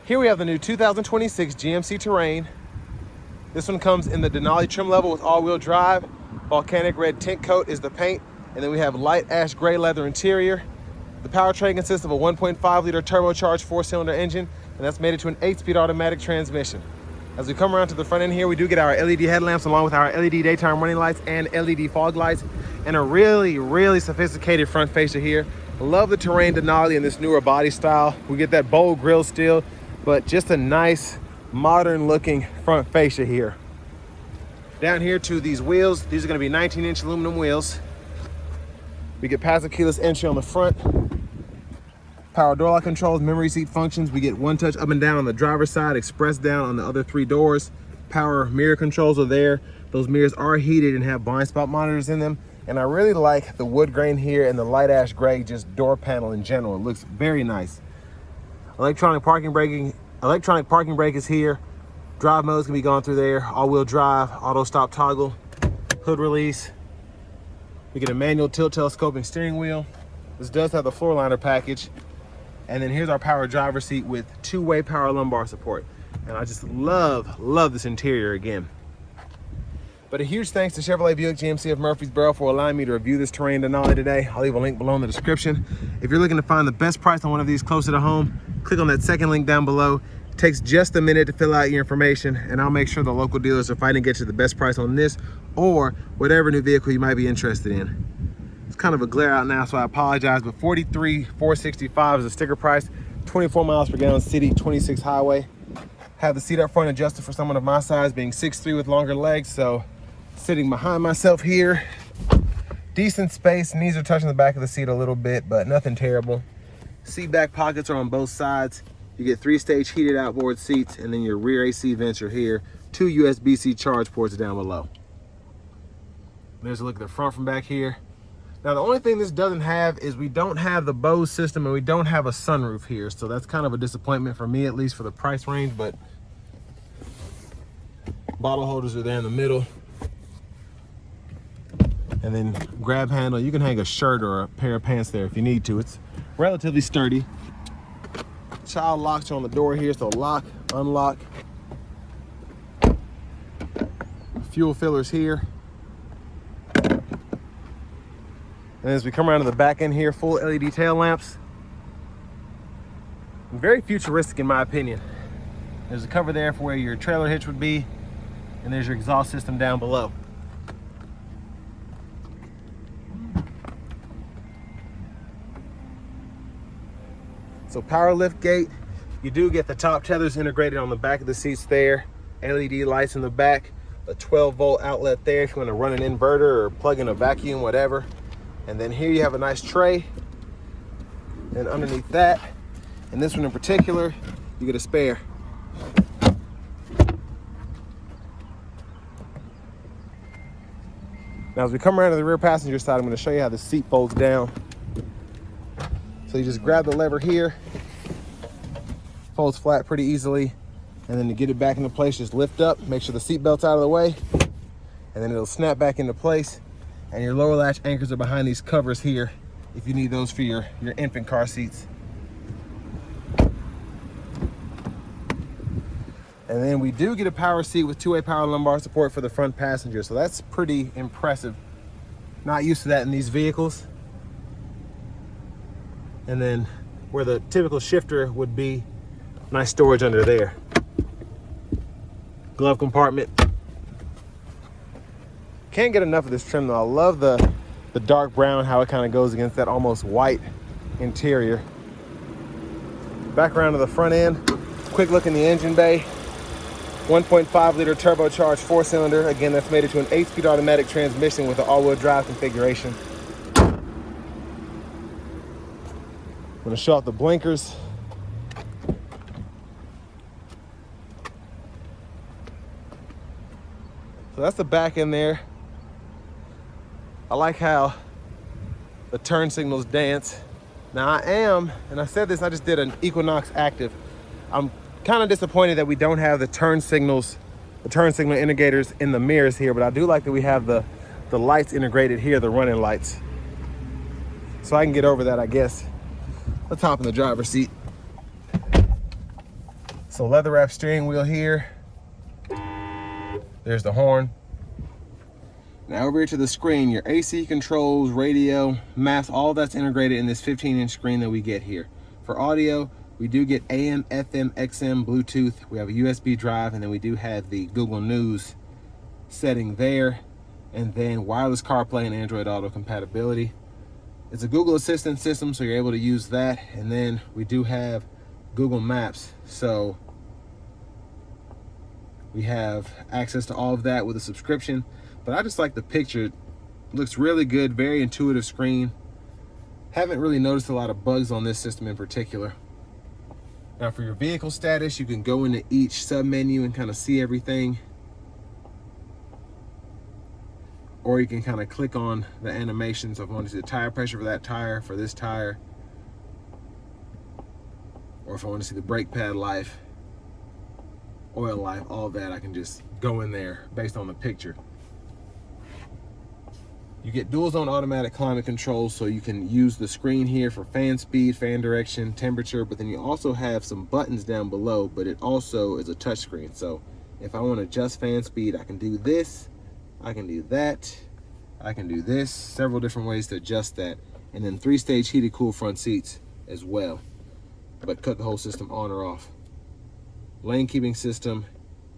Here we have the new 2026 GMC Terrain. This one comes in the Denali trim level with all-wheel drive. Volcanic red tint coat is the paint. And then we have light ash gray leather interior. The powertrain consists of a 1.5-liter turbocharged 4-cylinder engine, and that's made it to an 8-speed automatic transmission. As we come around to the front end here, we do get our LED headlamps along with our LED daytime running lights and LED fog lights, and a really sophisticated front fascia here. I love the Terrain Denali in this newer body style. We get that bold grille still, but just a nice modern looking front fascia here. Down here to these wheels, these are going to be 19-inch aluminum wheels. We get passive keyless entry on the front, power door lock controls, memory seat functions. We get one touch up and down on the driver's side, express down on the other 3 doors. Power mirror controls are there. Those mirrors are heated and have blind spot monitors in them. And I really like the wood grain here and the light ash gray just door panel in general. It looks very nice. Electronic parking brake is here. Drive modes can be gone through there. All-wheel drive, auto stop toggle, hood release. We get a manual tilt telescoping steering wheel. This does have the floor liner package. And then here's our power driver seat with 2-way power lumbar support. And I just love this interior again. But a huge thanks to Chevrolet Buick GMC of Murfreesboro for allowing me to review this Terrain Denali today. I'll leave a link below in the description. If you're looking to find the best price on one of these closer to home, click on that second link down below. It takes just a minute to fill out your information, and I'll make sure the local dealers are fighting to get you the best price on this or whatever new vehicle you might be interested in. It's kind of a glare out now, so I apologize, but $43,465 is the sticker price, 24 miles per gallon city, 26 highway. Have the seat up front adjusted for someone of my size, being 6'3" with longer legs, so sitting behind myself here, decent space. Knees are touching the back of the seat a little bit, but nothing terrible. Seat back pockets are on both sides. You get 3-stage heated outboard seats, and then your rear AC vents are here. 2 USB-C charge ports down below. There's a look at the front from back here. Now, the only thing this doesn't have is we don't have the Bose system, and we don't have a sunroof here. So that's kind of a disappointment for me, at least for the price range, but bottle holders are there in the middle. And then grab handle, you can hang a shirt or a pair of pants there if you need to. It's relatively sturdy. Child locks are on the door here, so lock, unlock. Fuel fillers here. And as we come around to the back end here, full LED tail lamps. Very futuristic in my opinion. There's a cover there for where your trailer hitch would be, and there's your exhaust system down below. So power lift gate, you do get the top tethers integrated on the back of the seats there, LED lights in the back, a 12-volt outlet there if you want to run an inverter or plug in a vacuum, whatever. And then here you have a nice tray, and underneath that, and this one in particular, you get a spare. Now as we come around to the rear passenger side, I'm going to show you how the seat folds down. So you just grab the lever here, folds flat pretty easily, and then to get it back into place, just lift up, make sure the seat belt's out of the way, and then it'll snap back into place. And your lower latch anchors are behind these covers here if you need those for your infant car seats. And then we do get a power seat with 2-way power lumbar support for the front passenger, so that's pretty impressive. Not used to that in these vehicles. And then where the typical shifter would be, nice storage under there. Glove compartment. Can't get enough of this trim though. I love the dark brown, how it kind of goes against that almost white interior. Back around to the front end. Quick look in the engine bay. 1.5-liter turbocharged 4-cylinder. Again, that's made it to an 8-speed automatic transmission with an all-wheel drive configuration. I'm gonna show off the blinkers. So that's the back end there. I like how the turn signals dance. Now I am, and I said this, I just did an Equinox Active. I'm kind of disappointed that we don't have the turn signal indicators in the mirrors here, but I do like that we have the lights integrated here, the running lights. So I can get over that, I guess. Let's hop in the driver's seat. So leather wrap steering wheel here. There's the horn. Now over here to the screen, your AC controls, radio, maps, all that's integrated in this 15-inch screen that we get here. For audio, we do get AM, FM, XM, Bluetooth. We have a USB drive, and then we do have the Google News setting there. And then wireless CarPlay and Android Auto compatibility. It's a Google Assistant system, so you're able to use that. And then we do have Google Maps. So we have access to all of that with a subscription. But I just like the picture. It looks really good, very intuitive screen. Haven't really noticed a lot of bugs on this system in particular. Now for your vehicle status, you can go into each sub-menu and kind of see everything. Or you can kind of click on the animations. If I want to see the tire pressure for that tire, for this tire. Or if I want to see the brake pad life, oil life, all that, I can just go in there based on the picture. You get dual zone automatic climate control, so you can use the screen here for fan speed, fan direction, temperature, but then you also have some buttons down below, but it also is a touch screen. So if I want to adjust fan speed, I can do this, I can do that, I can do this, several different ways to adjust that. And then 3-stage heated cool front seats as well, but cut the whole system on or off. Lane keeping system,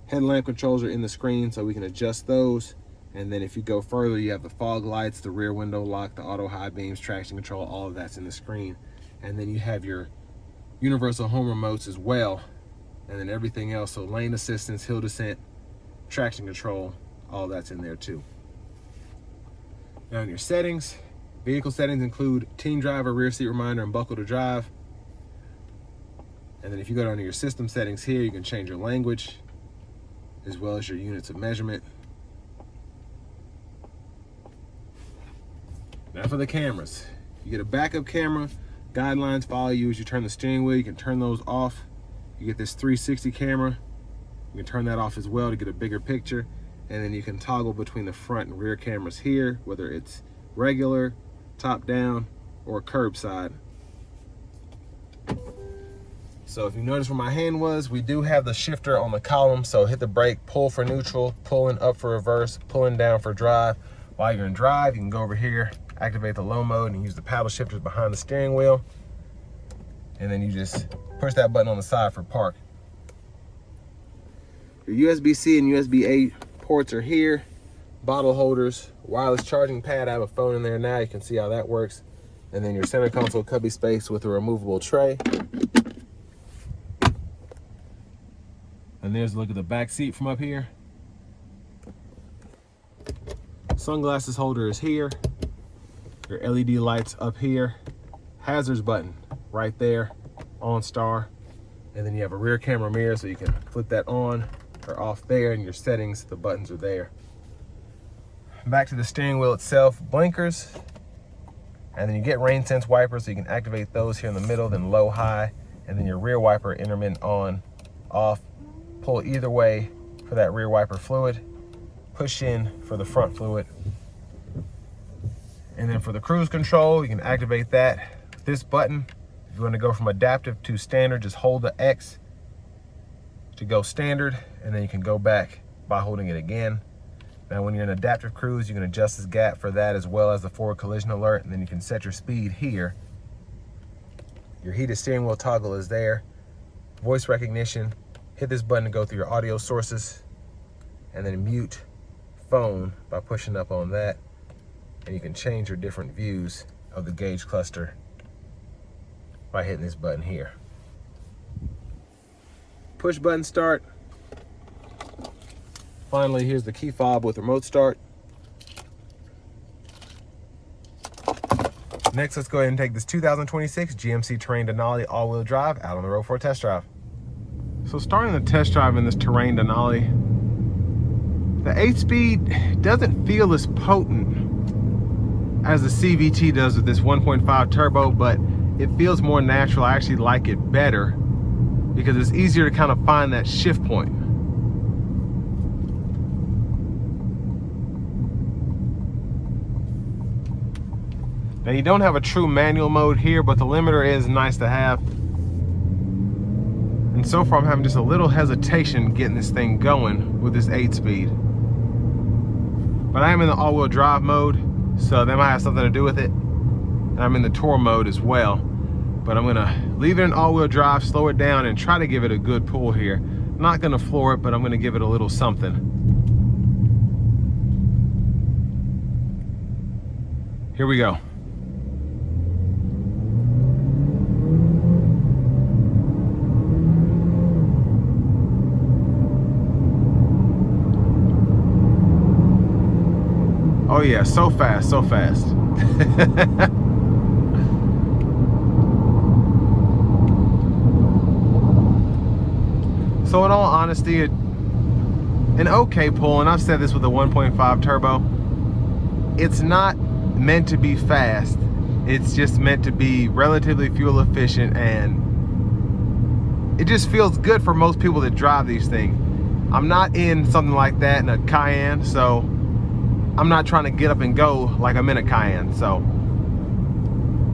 headlamp controls are in the screen, so we can adjust those. And then if you go further, you have the fog lights, the rear window lock, the auto high beams, traction control, all of that's in the screen. And then you have your universal home remotes as well. And then everything else, so lane assistance, hill descent, traction control, all that's in there too. Now in your settings, vehicle settings include teen driver, rear seat reminder, and buckle to drive. And then if you go down to your system settings here, you can change your language as well as your units of measurement. Now for the cameras, you get a backup camera, guidelines follow you as you turn the steering wheel. You can turn those off. You get this 360 camera. You can turn that off as well to get a bigger picture. And then you can toggle between the front and rear cameras here, whether it's regular, top down, or curbside. So if you notice where my hand was, we do have the shifter on the column. So hit the brake, pull for neutral, pulling up for reverse, pulling down for drive. While you're in drive, you can go over here, activate the low mode, and use the paddle shifters behind the steering wheel. And then you just push that button on the side for park. Your USB-C and USB-A ports are here. Bottle holders, wireless charging pad. I have a phone in there now. You can see how that works. And then your center console cubby space with a removable tray. And there's a look at the back seat from up here. Sunglasses holder is here. Your LED lights up here. Hazards button right there, on star. And then you have a rear camera mirror, so you can flip that on or off there. In your settings, the buttons are there. Back to the steering wheel itself, blinkers. And then you get rain sense wipers, so you can activate those here in the middle, then low, high. And then your rear wiper intermittent on, off. Pull either way for that rear wiper fluid. Push in for the front fluid. And then for the cruise control, you can activate that with this button. If you want to go from adaptive to standard, just hold the X to go standard, and then you can go back by holding it again. Now when you're in adaptive cruise, you can adjust this gap for that as well as the forward collision alert, and then you can set your speed here. Your heated steering wheel toggle is there. Voice recognition, hit this button to go through your audio sources, and then mute phone by pushing up on that. And you can change your different views of the gauge cluster by hitting this button here. Push button start. Finally, here's the key fob with remote start. Next, let's go ahead and take this 2026 GMC Terrain Denali all-wheel drive out on the road for a test drive. So starting the test drive in this Terrain Denali, the 8-speed doesn't feel as potent as the CVT does with this 1.5 turbo, but it feels more natural. I actually like it better because it's easier to kind of find that shift point. Now you don't have a true manual mode here, but the limiter is nice to have. And so far I'm having just a little hesitation getting this thing going with this 8-speed. But I am in the all-wheel drive mode, so that might have something to do with it. And I'm in the tour mode as well. But I'm gonna leave it in all-wheel drive, slow it down, and try to give it a good pull here. I'm not gonna floor it, but I'm gonna give it a little something. Here we go. Oh yeah, so fast, so fast. So in all honesty, an okay pull, and I've said this with a 1.5 turbo, it's not meant to be fast. It's just meant to be relatively fuel efficient, and it just feels good for most people that drive these things. I'm not in something like that in a Cayenne, so I'm not trying to get up and go like I'm in a Cayenne, so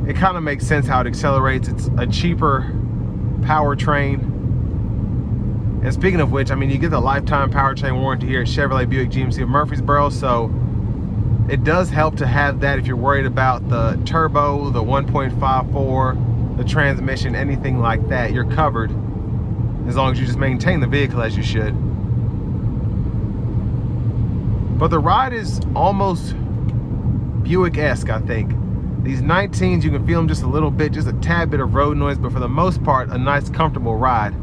it kind of makes sense how it accelerates. It's a cheaper powertrain. And speaking of which, I mean, you get the lifetime powertrain warranty here at Chevrolet Buick GMC of Murfreesboro, so it does help to have that if you're worried about the turbo, the 1.54, the transmission, anything like that. You're covered as long as you just maintain the vehicle as you should. But the ride is almost Buick-esque, I think. These 19s, you can feel them just a little bit, just a tad bit of road noise, but for the most part, a nice, comfortable ride.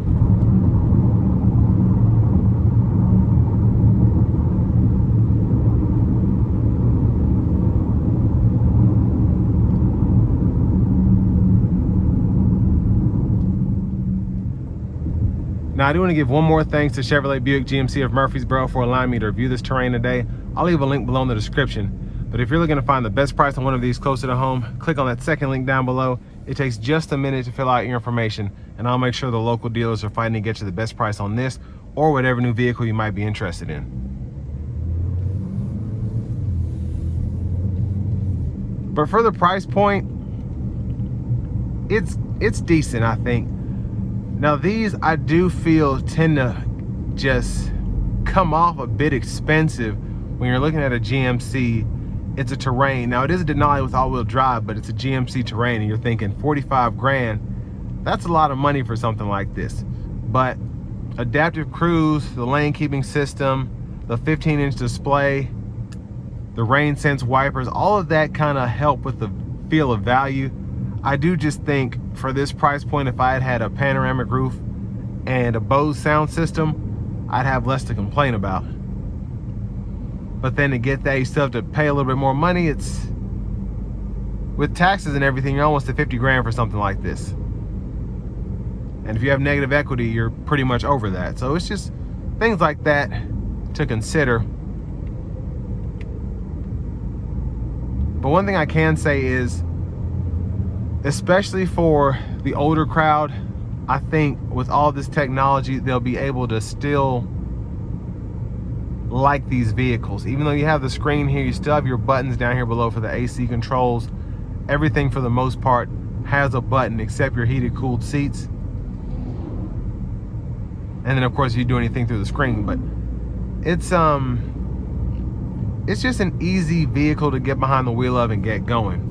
Now, I do want to give one more thanks to Chevrolet Buick GMC of Murfreesboro for allowing me to review this Terrain today. I'll leave a link below in the description. But if you're looking to find the best price on one of these closer to home, click on that second link down below. It takes just a minute to fill out your information, and I'll make sure the local dealers are fighting to get you the best price on this or whatever new vehicle you might be interested in. But for the price point, it's decent, I think. Now these, I do feel, tend to just come off a bit expensive when you're looking at a GMC. It's a Terrain. Now it is a Denali with all-wheel drive, but it's a GMC Terrain, and you're thinking 45 grand. That's a lot of money for something like this. But adaptive cruise, the lane keeping system, the 15-inch display, the rain sense wipers, all of that kind of help with the feel of value. I do just think for this price point, if I had had a panoramic roof and a Bose sound system, I'd have less to complain about. But then to get that, you still have to pay a little bit more money. It's, with taxes and everything, you're almost at 50 grand for something like this. And if you have negative equity, you're pretty much over that. So it's just things like that to consider. But one thing I can say is, especially for the older crowd, I think with all this technology, they'll be able to still like these vehicles. Even though you have the screen here, you still have your buttons down here below for the AC controls. Everything for the most part has a button except your heated, cooled seats. And then of course you do anything through the screen, but it's just an easy vehicle to get behind the wheel of and get going.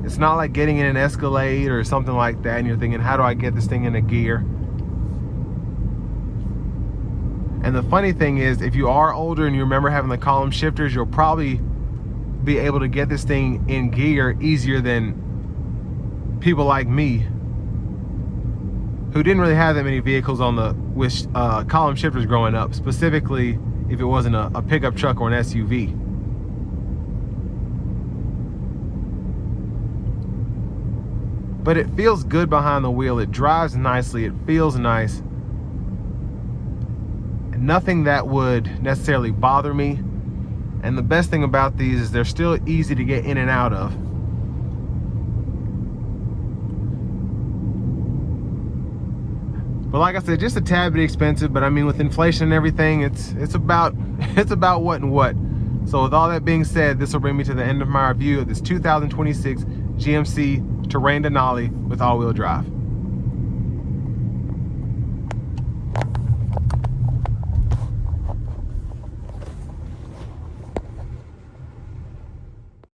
It's not like getting in an Escalade or something like that and you're thinking, how do I get this thing in a gear? And the funny thing is, if you are older and you remember having the column shifters, you'll probably be able to get this thing in gear easier than people like me who didn't really have that many vehicles on the with column shifters growing up, specifically if it wasn't a pickup truck or an SUV. But it feels good behind the wheel. It drives nicely. It feels nice. Nothing that would necessarily bother me. And the best thing about these is they're still easy to get in and out of. But like I said, just a tad bit expensive, but I mean, with inflation and everything, it's about what and what. So with all that being said, this will bring me to the end of my review of this 2026 GMC Terrain Denali with all-wheel drive.